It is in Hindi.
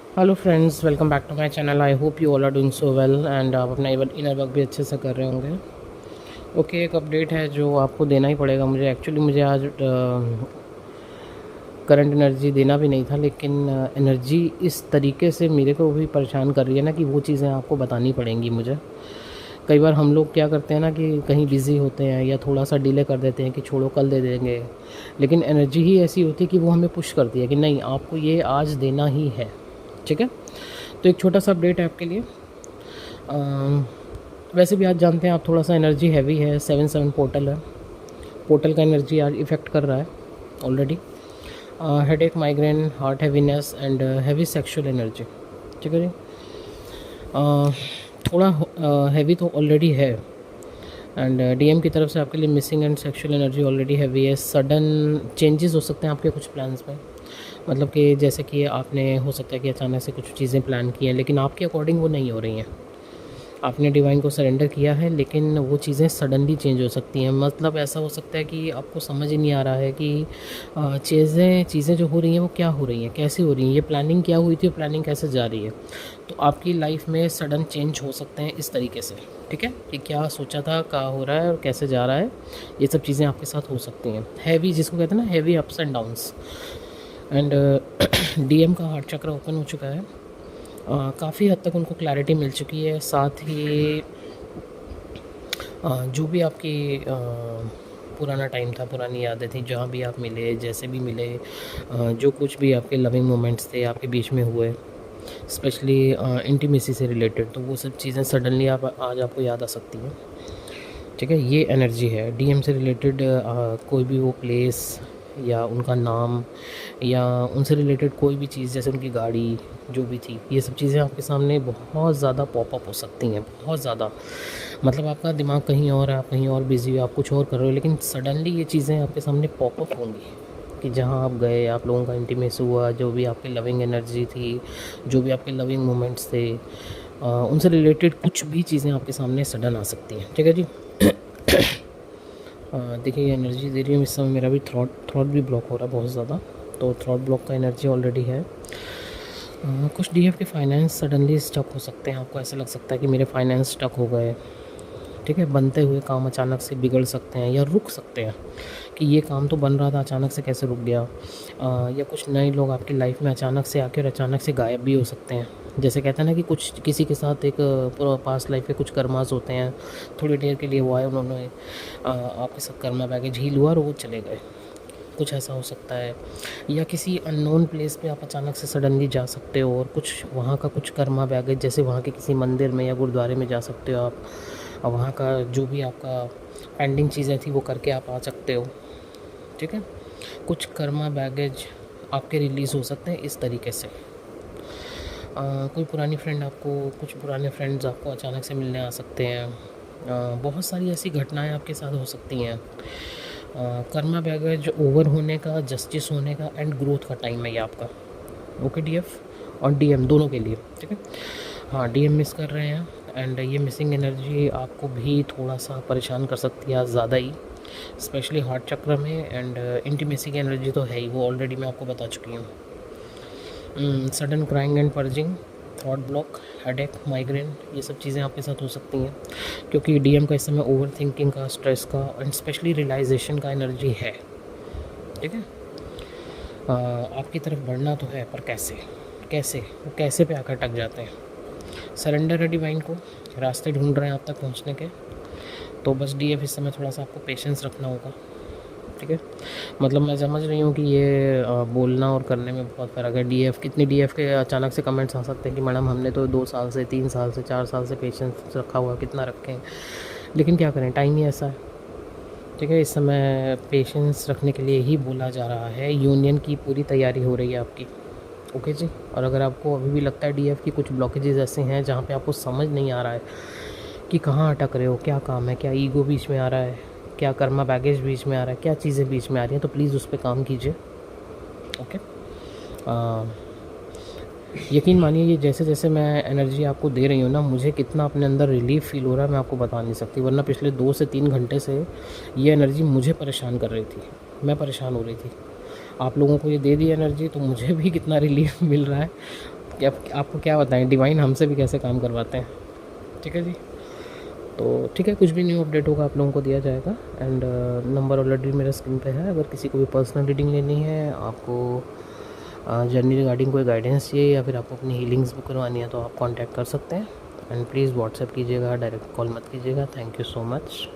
Hello friends, welcome back to my channel. I hope you all are doing so well and आप अपना इनर वर्क भी अच्छे से कर रहे होंगे। ओके, एक अपडेट है जो आपको देना ही पड़ेगा मुझे। एक्चुअली मुझे आज करंट एनर्जी देना भी नहीं था, लेकिन एनर्जी इस तरीके से मेरे को भी परेशान कर रही है ना कि वो चीज़ें आपको बतानी पड़ेंगी मुझे। कई बार हम लोग क्या करते हैं ना कि कहीं बिज़ी होते हैं या थोड़ा सा डिले कर देते हैं कि छोड़ो कल दे देंगे, लेकिन एनर्जी ही ऐसी होती है कि वो हमें पुश करती है कि नहीं, आपको ये आज देना ही है। ठीक है, तो एक छोटा सा अपडेट है आपके लिए। वैसे भी आज जानते हैं आप, थोड़ा सा एनर्जी हैवी है। 7-7 पोर्टल है, पोर्टल का एनर्जी आज इफ़ेक्ट कर रहा है already. Headache, migraine, heart heaviness and heavy sexual energy. ठीक है जी। थोड़ा हैवी तो ऑलरेडी है एंड डीएम की तरफ से आपके लिए missing and sexual energy already heavy है। सडन चेंजेस हो सकते हैं आपके कुछ प्लान्स में, मतलब कि जैसे कि आपने हो सकता है कि अचानक से कुछ चीज़ें प्लान की हैं लेकिन आपके अकॉर्डिंग वो नहीं हो रही हैं। आपने डिवाइन को सरेंडर किया है लेकिन वो चीज़ें सडनली चेंज हो सकती हैं। मतलब ऐसा हो सकता है कि आपको समझ ही नहीं आ रहा है कि चीज़ें जो हो रही हैं वो क्या हो रही हैं, कैसे हो रही हैं, ये प्लानिंग क्या हुई थी, प्लानिंग कैसे जा रही है। तो आपकी लाइफ में सडन चेंज हो सकते हैं इस तरीके से। ठीक है, कि क्या सोचा था, क्या हो रहा है और कैसे जा रहा है, ये सब चीज़ें आपके साथ हो सकती हैं। हैवी, जिसको कहते हैं ना heavy ups and downs. And DM का हार्ट चक्र ओपन हो चुका है। काफ़ी हद तक उनको क्लैरिटी मिल चुकी है। साथ ही जो भी आपकी पुराना टाइम था, पुरानी यादें थी, जहाँ भी आप मिले, जैसे भी मिले, जो कुछ भी आपके लविंग मोमेंट्स थे आपके बीच में हुए, स्पेशली इंटीमेसी से रिलेटेड, तो वो सब चीज़ें सडनली आप आज आपको याद आ सकती हैं। ठीक है, ये एनर्जी है डीएम से रिलेटेड। कोई भी वो प्लेस या उनका नाम या उनसे रिलेटेड कोई भी चीज़, जैसे उनकी गाड़ी जो भी थी, ये सब चीज़ें आपके सामने बहुत ज़्यादा पॉपअप हो सकती हैं, बहुत ज़्यादा। मतलब आपका दिमाग कहीं और है, आप कहीं और बिज़ी हो, आप कुछ और कर रहे हो, लेकिन सडनली ये चीज़ें आपके सामने पॉपअप होंगी कि जहाँ आप गए, आप लोगों का इंटीमेसी हुआ, जो भी आपकी लविंग एनर्जी थी, जो भी आपके लविंग मोमेंट्स थे, उनसे रिलेटेड कुछ भी चीज़ें आपके सामने सडन आ सकती हैं। ठीक है जी। देखिए, ये एनर्जी दे रही हूँ इस समय। मेरा भी थ्रॉट भी ब्लॉक हो रहा है बहुत ज़्यादा, तो थ्रॉट ब्लॉक का एनर्जी ऑलरेडी है। कुछ डीएफ के फाइनेंस सडनली स्टक हो सकते हैं। आपको ऐसा लग सकता है कि मेरे फाइनेंस स्टक हो गए। ठीक है, बनते हुए काम अचानक से बिगड़ सकते हैं या रुक सकते हैं, कि ये काम तो बन रहा था, अचानक से कैसे रुक गया। या कुछ नए लोग आपकी लाइफ में अचानक से आके और अचानक से गायब भी हो सकते हैं। जैसे कहते हैं ना कि कुछ किसी के साथ एक पास्ट लाइफ के कुछ कर्मास होते हैं, थोड़ी देर के लिए वो आए, उन्होंने आपके साथ कर्मा बैगेज हील हुआ और वो चले गए। कुछ ऐसा हो सकता है। या किसी अननोन प्लेस पे आप अचानक से सडनली जा सकते हो और कुछ वहाँ का कुछ कर्मा बैगेज, जैसे वहाँ के किसी मंदिर में या गुरुद्वारे में जा सकते हो आप, और वहाँ का जो भी आपका पेंडिंग चीज़ें थी वो करके आप आ सकते हो। ठीक है, कुछ कर्मा बैगेज आपके रिलीज़ हो सकते हैं इस तरीके से। कोई पुरानी फ्रेंड आपको, कुछ पुराने फ्रेंड्स आपको अचानक से मिलने आ सकते हैं। बहुत सारी ऐसी घटनाएं आपके साथ हो सकती हैं। कर्मा बैगेज ओवर होने का, जस्टिस होने का एंड ग्रोथ का टाइम है ये आपका। ओके डीएफ और डीएम दोनों के लिए। ठीक है, हाँ, डीएम मिस कर रहे हैं एंड ये मिसिंग एनर्जी आपको भी थोड़ा सा परेशान कर सकती है आज ज़्यादा ही, स्पेशली हार्ट चक्र में। एंड इंटीमेसी की एनर्जी तो है ही, वो ऑलरेडी मैं आपको बता चुकी हूँ। Sudden crying and purging, thought block, headache, migraine, ये सब चीज़ें आपके साथ हो सकती हैं, क्योंकि डीएम का इस समय ओवर थिंकिंग का, स्ट्रेस का एंड स्पेशली रियलाइजेशन का एनर्जी है। ठीक है, आपकी तरफ बढ़ना तो है, पर कैसे कैसे वो कैसे पे आकर अटक जाते हैं। सरेंडर है डिवाइन को, रास्ते ढूंढ रहे हैं आप तक पहुंचने के। तो बस डीएफ इस समय थोड़ा सा आपको पेशेंस रखना होगा। ठीक है, मतलब मैं समझ रही हूँ कि ये बोलना और करने में बहुत फ़र्क है। डीएफ, कितनी डीएफ के अचानक से कमेंट्स आ सकते हैं कि मैडम हमने तो 2 साल से, 3 साल से, 4 साल से पेशेंस रखा हुआ, कितना रखें, लेकिन क्या करें, टाइम ही ऐसा है। ठीक है, इस समय पेशेंस रखने के लिए ही बोला जा रहा है। यूनियन की पूरी तैयारी हो रही है आपकी। ओके जी। और अगर आपको अभी भी लगता है डीएफ की कुछ ब्लॉकेजेस ऐसे हैं जहाँ पे आपको समझ नहीं आ रहा है कि कहाँ अटक रहे हो, क्या काम है, क्या ईगो बीच में आ रहा है, क्या कर्मा बैगेज बीच में आ रहा है, क्या चीज़ें बीच में आ रही हैं, तो प्लीज़ उस पर काम कीजिए। ओके, यकीन मानिए, ये जैसे जैसे मैं एनर्जी आपको दे रही हूँ ना, मुझे कितना अपने अंदर रिलीफ फील हो रहा है मैं आपको बता नहीं सकती। वरना पिछले 2 से 3 घंटे से ये एनर्जी मुझे परेशान कर रही थी, मैं परेशान हो रही थी। आप लोगों को ये दे दी एनर्जी तो मुझे भी कितना रिलीफ मिल रहा है, कि आपको क्या बताएं, डिवाइन हमसे भी कैसे काम करवाते हैं। ठीक है जी, तो ठीक है, कुछ भी न्यू अपडेट होगा आप लोगों को दिया जाएगा। एंड नंबर ऑलरेडी मेरे स्क्रीन पे है, अगर किसी को भी पर्सनल रीडिंग लेनी है, आपको जर्नी रिगार्डिंग कोई गाइडेंस चाहिए या फिर आपको अपनी हीलिंग्स बुक करवानी है तो आप कांटेक्ट कर सकते हैं। एंड प्लीज़ व्हाट्सएप कीजिएगा, डायरेक्ट कॉल मत कीजिएगा। Thank you so much.